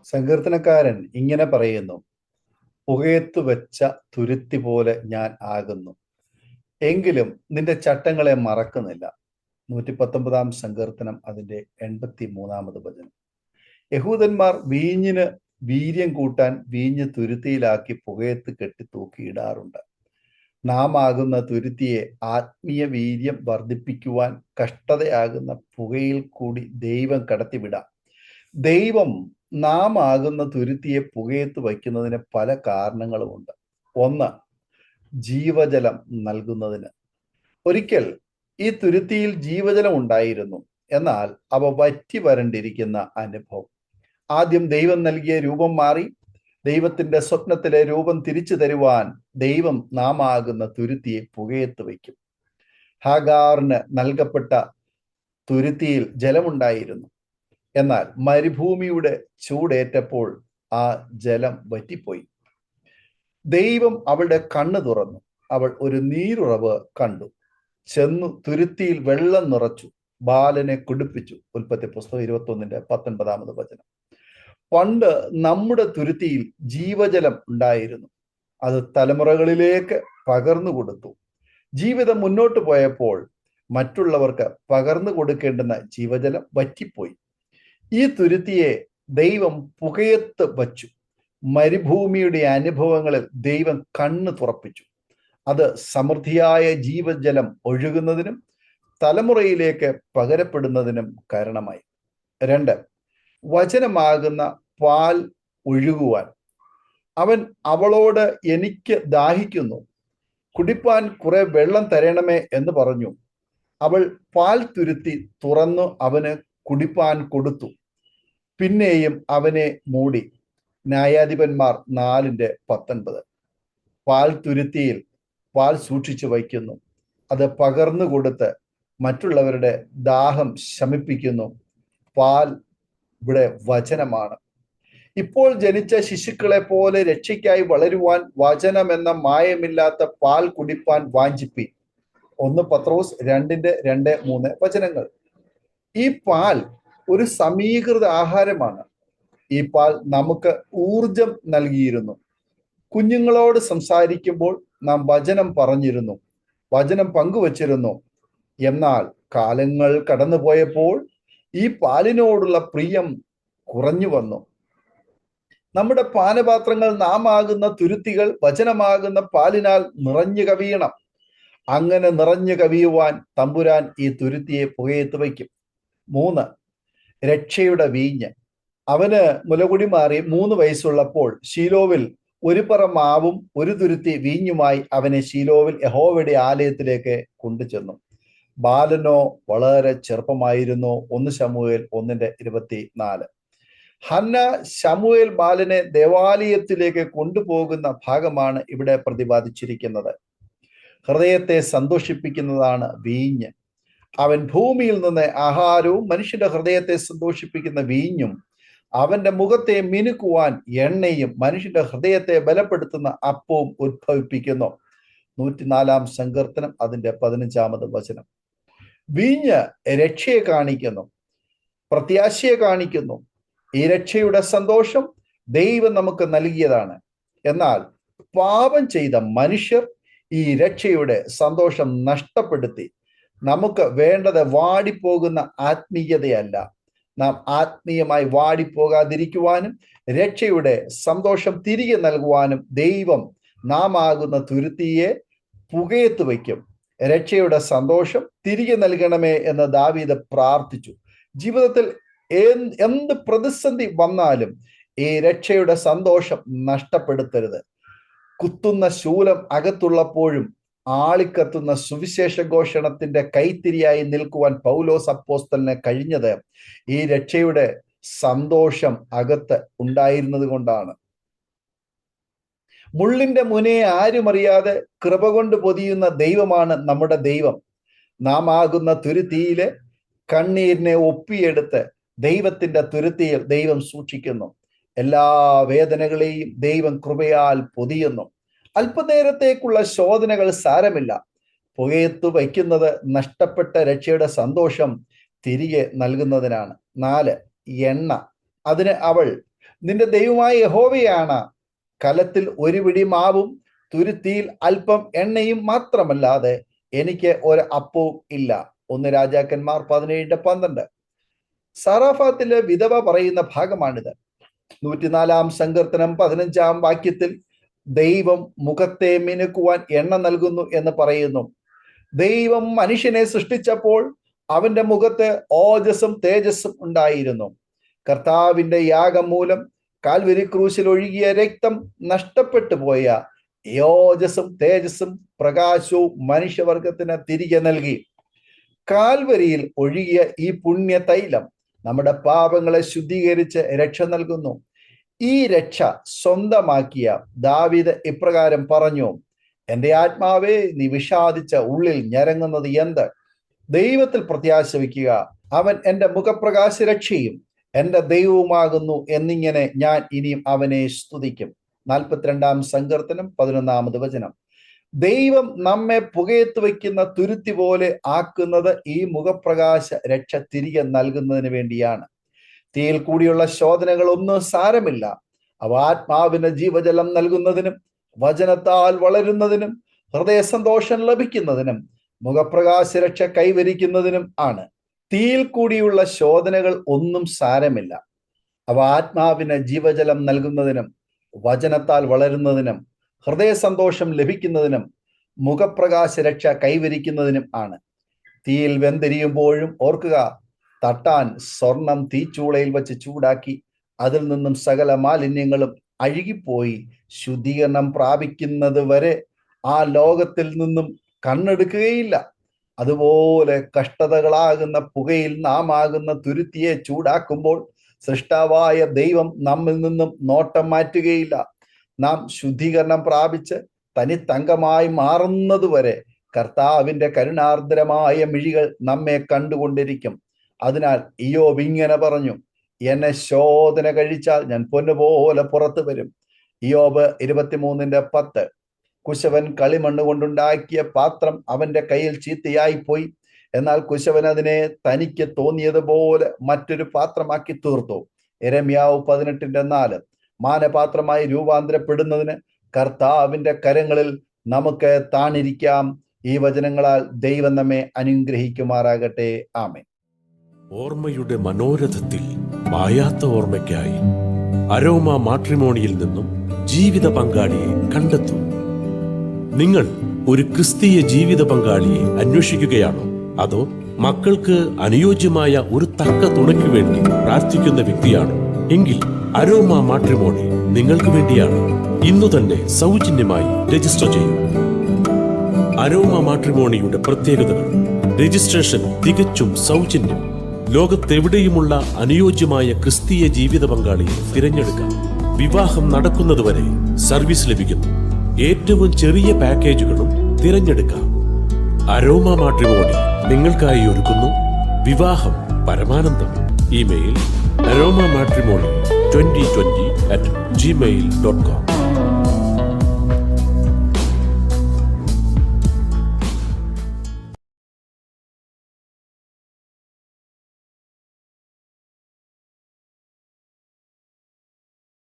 സങ്കീർത്തനക്കാരൻ ഇങ്ങനെ പറയുന്നു: പുകയത്തു വെച്ച തുരുത്തി പോലെ ഞാൻ ആകുന്നു, എങ്കിലും നിന്റെ ചട്ടങ്ങളെ മറക്കുന്നില്ല. 119 സങ്കീർത്തനം അതിന്റെ 83 വചനം. യഹൂദന്മാർ വീഞ്ഞിന് വീര്യം കൂട്ടാൻ വീഞ്ഞ് തുരുത്തിയിലാക്കി പുകയത്ത് കെട്ടി തൂക്കിയിടാറുണ്ട്. നാം ആകുന്ന തുരുത്തിയെ ആത്മീയ വീര്യം വർദ്ധിപ്പിക്കുവാൻ കഷ്ടതയാകുന്ന പുകയിൽ കൂടി ദൈവം കടത്തിവിടാം. ദൈവം നാം ആകുന്ന തുരുത്തിയെ പുകയത്ത് വയ്ക്കുന്നതിന് പല കാരണങ്ങളുമുണ്ട്. ഒന്ന്, ജീവജലം നൽകുന്നതിന്. ഒരിക്കൽ ഈ തുരുത്തിയിൽ ജീവജലം ഉണ്ടായിരുന്നു, എന്നാൽ അവ വറ്റി വരണ്ടിരിക്കുന്ന അനുഭവം. ആദ്യം ദൈവം നൽകിയ രൂപം മാറി ദൈവത്തിന്റെ സ്വപ്നത്തിലെ രൂപം തിരിച്ചു തരുവാൻ ദൈവം നാം ആകുന്ന തുരുത്തിയെ പുകയത്ത് വയ്ക്കും. ഹാഗാറിന് നൽകപ്പെട്ട തുരുത്തിയിൽ ജലമുണ്ടായിരുന്നു, എന്നാൽ മരുഭൂമിയുടെ ചൂടേറ്റപ്പോൾ ആ ജലം വറ്റിപ്പോയി. ദൈവം അവളുടെ കണ്ണ് തുറന്നു. അവൾ ഒരു നീരുറവ് കണ്ടു. ചെന്നു തുരുത്തിയിൽ വെള്ളം നിറച്ചു, ബാലനെ കുടിപ്പിച്ചു. ഉൽപ്പത്തി പുസ്തകം 21-19 വചനം. പണ്ട് നമ്മുടെ തുരുത്തിയിൽ ജീവജലം ഉണ്ടായിരുന്നു. അത് തലമുറകളിലേക്ക് പകർന്നു കൊടുത്തു. ജീവിതം മുന്നോട്ട് പോയപ്പോൾ മറ്റുള്ളവർക്ക് പകർന്നു കൊടുക്കേണ്ടുന്ന ജീവജലം വറ്റിപ്പോയി. ഈ തുരുത്തിയെ ദൈവം പുകയത്ത് വച്ചു. മരുഭൂമിയുടെ അനുഭവങ്ങളിൽ ദൈവം കണ്ണ് തുറപ്പിച്ചു. അത് സമൃദ്ധിയായ ജീവജലം ഒഴുകുന്നതിനും തലമുറയിലേക്ക് പകരപ്പെടുന്നതിനും കാരണമായി. 2, വചനമാകുന്ന പാൽ ഒഴുകുവാൻ. അവൻ അവളോട്, എനിക്ക് ദാഹിക്കുന്നു, കുടിപ്പാൻ കുറെ വെള്ളം തരണമേ എന്ന് പറഞ്ഞു. അവൾ പാൽ തുരുത്തി തുറന്നു അവന് കുടിപ്പാൻ കൊടുത്തു. പിന്നെയും അവനെ മൂടി. ന്യായാധിപന്മാർ 4:19. പാൽ തുരുത്തിയിൽ പാൽ സൂക്ഷിച്ചു വയ്ക്കുന്നു. അത് പകർന്നു കൊടുത്ത് മറ്റുള്ളവരുടെ ദാഹം ശമിപ്പിക്കുന്നു. പാൽ ഇവിടെ വചനമാണ്. ഇപ്പോൾ ജനിച്ച ശിശുക്കളെ പോലെ രക്ഷയ്ക്കായി വളരുവാൻ വചനം എന്ന മായമില്ലാത്ത പാൽ കുടിപ്പാൻ വാഞ്ചിപ്പി. 1 പത്രോസ് 2:2-3 വചനങ്ങൾ. ഈ പാൽ ഒരു സമീകൃത ആഹാരമാണ്. ഈ പാൽ നമുക്ക് ഊർജം നൽകിയിരുന്നു. കുഞ്ഞുങ്ങളോട് സംസാരിക്കുമ്പോൾ നാം വചനം പറഞ്ഞിരുന്നു, വചനം പങ്കുവച്ചിരുന്നു. എന്നാൽ കാലങ്ങൾ കടന്നുപോയപ്പോൾ ഈ പാലിനോടുള്ള പ്രിയം കുറഞ്ഞു വന്നു. നമ്മുടെ പാനപാത്രങ്ങൾ നാം ആകുന്ന തുരുത്തികൾ വചനമാകുന്ന പാലിനാൽ നിറഞ്ഞു കവിയണം. അങ്ങനെ നിറഞ്ഞു കവിയുവാൻ തമ്പുരാൻ ഈ തുരുത്തിയെ പുകയത്ത് വയ്ക്കും. 3, രക്ഷയുടെ വീഞ്ഞ്. അവന് മുലകുടി മാറി 3 വയസ്സുള്ളപ്പോൾ ശീലോവിൽ ഒരു പറ മാവും ഒരു തുരുത്തി വീഞ്ഞുമായി അവനെ ശീലോവിൽ യഹോവയുടെ ആലയത്തിലേക്ക് കൊണ്ടുചെന്നു. ബാലനോ വളരെ ചെറുപ്പമായിരുന്നു. 1 ശമൂവേൽ 1:24. ഹന്ന ശമൂവേൽ ബാലനെ ദേവാലയത്തിലേക്ക് കൊണ്ടുപോകുന്ന ഭാഗമാണ് ഇവിടെ പ്രതിപാദിച്ചിരിക്കുന്നത്. ഹൃദയത്തെ സന്തോഷിപ്പിക്കുന്നതാണ് വീഞ്ഞ്. അവൻ ഭൂമിയിൽ നിന്ന് ആഹാരവും മനുഷ്യന്റെ ഹൃദയത്തെ സന്തോഷിപ്പിക്കുന്ന വീഞ്ഞും അവന്റെ മുഖത്തെ മിനുക്കുവാൻ എണ്ണയും മനുഷ്യന്റെ ഹൃദയത്തെ ബലപ്പെടുത്തുന്ന അപ്പവും ഉദ്ഭവിപ്പിക്കുന്നു. 104 സങ്കീർത്തനം അതിന്റെ 15 വചനം. വീഞ്ഞ് രക്ഷയെ കാണിക്കുന്നു, പ്രത്യാശയെ കാണിക്കുന്നു. ഈ രക്ഷയുടെ സന്തോഷം ദൈവം നമുക്ക് നൽകിയതാണ്. എന്നാൽ പാപം ചെയ്ത മനുഷ്യർ ഈ രക്ഷയുടെ സന്തോഷം നഷ്ടപ്പെടുത്തി. നമുക്ക് വേണ്ടത് വാടിപ്പോകുന്ന ആത്മീയതയല്ല. നാം ആത്മീയമായി വാടിപ്പോകാതിരിക്കുവാനും രക്ഷയുടെ സന്തോഷം തിരികെ നൽകുവാനും ദൈവം നാം ആകുന്ന തുരുത്തിയെ പുകയത്ത് വയ്ക്കും. രക്ഷയുടെ സന്തോഷം തിരികെ നൽകണമേ എന്ന് ദാവീദ് പ്രാർത്ഥിച്ചു. ജീവിതത്തിൽ എന്ത് പ്രതിസന്ധി വന്നാലും ഈ രക്ഷയുടെ സന്തോഷം നഷ്ടപ്പെടുത്തരുത്. കുത്തുന്ന ശൂലം അകത്തുള്ളപ്പോഴും ആളിക്കത്തുന്ന സുവിശേഷ ഘോഷണത്തിന്റെ കൈത്തിരിയായി നിൽക്കുവാൻ പൗലോസ് അപ്പോസ്തലന് കഴിഞ്ഞത് ഈ രക്ഷയുടെ സന്തോഷം അകത്ത് ഉണ്ടായിരുന്നത് കൊണ്ടാണ്. മുള്ളിന്റെ മുനയെ ആരും അറിയാതെ കൃപ കൊണ്ട് പൊതിയുന്ന ദൈവമാണ് നമ്മുടെ ദൈവം. നാം ആകുന്ന തുരുത്തിയിലെ കണ്ണീരിനെ ഒപ്പിയെടുത്ത് ദൈവത്തിന്റെ തുരുത്തിയിൽ ദൈവം സൂക്ഷിക്കുന്നു. എല്ലാ വേദനകളെയും ദൈവം കൃപയാൽ പൊതിയുന്നു. അല്പനേരത്തേക്കുള്ള ശോധനകൾ സാരമില്ല. പുകയത്ത് വയ്ക്കുന്നത് നഷ്ടപ്പെട്ട രക്ഷയുടെ സന്തോഷം തിരികെ നൽകുന്നതിനാണ്. 4, എണ്ണ. അതിന് അവൾ, നിന്റെ ദൈവമായ യഹോവയാണ്. കലത്തിൽ ഒരു പിടി മാവും തുരുത്തിയിൽ അല്പം എണ്ണയും മാത്രമല്ലാതെ എനിക്ക് ഒരു അപ്പവും ഇല്ല. 1 രാജാക്കന്മാർ 17:12. സാറാഫാത്തിലെ വിധവ പറയുന്ന ഭാഗമാണിത്. 104 സങ്കീർത്തനം 15 വാക്യത്തിൽ ദൈവം മുഖത്തെ മിനുക്കുവാൻ എണ്ണ നൽകുന്നു എന്ന് പറയുന്നു. ദൈവം മനുഷ്യനെ സൃഷ്ടിച്ചപ്പോൾ അവന്റെ മുഖത്ത് ഓജസ്സും തേജസ്സും ഉണ്ടായിരുന്നു. കർത്താവിന്റെ യാഗം മൂലം കാൽവരി ക്രൂശിൽ ഒഴുകിയ രക്തം നഷ്ടപ്പെട്ടു പോയ ഓജസ്സും തേജസ്സും പ്രകാശവും മനുഷ്യവർഗത്തിന് തിരികെ നൽകി. കാൽവരിയിൽ ഒഴുകിയ ഈ പുണ്യ തൈലം നമ്മുടെ പാപങ്ങളെ ശുദ്ധീകരിച്ച് രക്ഷ നൽകുന്നു. ഈ രക്ഷ സ്വന്തമാക്കിയ ദാവീദ് ഇപ്രകാരം പറഞ്ഞു: എൻ്റെ ആത്മാവേ, നീ വിഷാദിച്ച ഉള്ളിൽ ഞരങ്ങുന്നത് എന്ത്? ദൈവത്തിൽ പ്രത്യാശ വയ്ക്കുക, അവൻ എൻ്റെ മുഖപ്രകാശ രക്ഷയും എൻ്റെ ദൈവവുമാകുന്നു എന്നിങ്ങനെ ഞാൻ ഇനിയും അവനെ സ്തുതിക്കും. 42 സങ്കീർത്തനം 11 വചനം. ദൈവം നമ്മെ പുകയത്ത് വയ്ക്കുന്ന തുരുത്തി പോലെ ആക്കുന്നത് ഈ മുഖപ്രകാശ രക്ഷ തിരികെ നൽകുന്നതിന് വേണ്ടിയാണ്. തീയിൽ കൂടിയുള്ള ശോധനകളൊന്നും സാരമില്ല. അവ ആത്മാവിന് ജീവജലം നൽകുന്നതിനും വചനത്താൽ വളരുന്നതിനും ഹൃദയ സന്തോഷം ലഭിക്കുന്നതിനും മുഖപ്രകാശ രക്ഷ കൈവരിക്കുന്നതിനും ആണ്. തീയിൽ കൂടിയുള്ള ശോധനകൾ ഒന്നും സാരമില്ല. അവ ആത്മാവിന് ജീവജലം നൽകുന്നതിനും വചനത്താൽ വളരുന്നതിനും ഹൃദയ സന്തോഷം ലഭിക്കുന്നതിനും മുഖപ്രകാശ രക്ഷ കൈവരിക്കുന്നതിനും ആണ്. തീയിൽ വെന്തിരിയുമ്പോഴും ഓർക്കുക, തട്ടാൻ സ്വർണം തീച്ചൂളയിൽ വച്ച് ചൂടാക്കി അതിൽ നിന്നും സകല മാലിന്യങ്ങളും അഴുകിപ്പോയി ശുദ്ധീകരണം പ്രാപിക്കുന്നത് വരെ ആ ലോകത്തിൽ നിന്നും കണ്ണെടുക്കുകയില്ല. അതുപോലെ കഷ്ടതകളാകുന്ന പുകയിൽ നാം ആകുന്ന തുരുത്തിയെ ചൂടാക്കുമ്പോൾ സൃഷ്ടാവായ ദൈവം നമ്മിൽ നിന്നും നോട്ടം മാറ്റുകയില്ല. നാം ശുദ്ധീകരണം പ്രാപിച്ച് തനിത്തങ്കമായി മാറുന്നതുവരെ കർത്താവിന്റെ കരുണാർദ്രമായ മിഴികൾ നമ്മെ കണ്ടുകൊണ്ടിരിക്കും. അതിനാൽ ഇയ്യോബ് ഇങ്ങനെ പറഞ്ഞു: എന്നെ ശോധന കഴിച്ചാൽ ഞാൻ പൊന്നുപോലെ പുറത്തു വരും. ഇയ്യോബ് 23:10. കുശവൻ കളിമണ്ണ് കൊണ്ടുണ്ടാക്കിയ പാത്രം അവന്റെ കയ്യിൽ ചീത്തയായി പോയി. എന്നാൽ കുശവൻ അതിനെ തനിക്ക് തോന്നിയതുപോലെ മറ്റൊരു പാത്രമാക്കി തീർത്തു. യെരമ്യാവ് 18:4. മാനപാത്രമായി രൂപാന്തരപ്പെടുന്നതിന് കർത്താവിന്റെ കരങ്ങളിൽ നമുക്ക് താണിരിക്കാം. ഈ വചനങ്ങളാൽ ദൈവം നമ്മെ അനുഗ്രഹിക്കുമാറാകട്ടെ. ആമേൻ. ഓർമ്മയുടെ മനോരഥത്തിൽ മായാത്ത ഓർമ്മയ്ക്കായി അരോമ മാട്രിമോണിയിൽ നിന്നും ജീവിത പങ്കാളിയെ കണ്ടെത്തൂ. നിങ്ങൾ ഒരു ക്രിസ്തീയ ജീവിത പങ്കാളിയെ അന്വേഷിക്കുകയാണോ? അതോ മക്കൾക്ക് അനുയോജ്യമായ ഒരു തക്ക തുണയ്ക്ക് വേണ്ടി പ്രാർത്ഥിക്കുന്ന വ്യക്തിയാണോ? എങ്കിൽ അരോമ മാട്രിമോണി നിങ്ങൾക്ക് വേണ്ടിയാണ്. ഇന്നു തന്നെ സൗജന്യമായി രജിസ്റ്റർ ചെയ്യൂ. അരോമ മാട്രിമോണിയുടെ പ്രത്യേകതകൾ: രജിസ്ട്രേഷൻ തികച്ചും സൗജന്യം. ലോകത്തെവിടെയുമുള്ള അനുയോജ്യമായ ക്രിസ്തീയ ജീവിത പങ്കാളിയെ തിരഞ്ഞെടുക്കാം. വിവാഹം നടക്കുന്നതുവരെ സർവീസ് ലഭിക്കുന്നു. ഏറ്റവും ചെറിയ പാക്കേജുകളും തിരഞ്ഞെടുക്കാം. അരോമ മാട്രിമോണി നിങ്ങൾക്കായി ഒരുക്കുന്നു വിവാഹം പരമാനന്ദം. Email aroma matrimony2020@gmail.com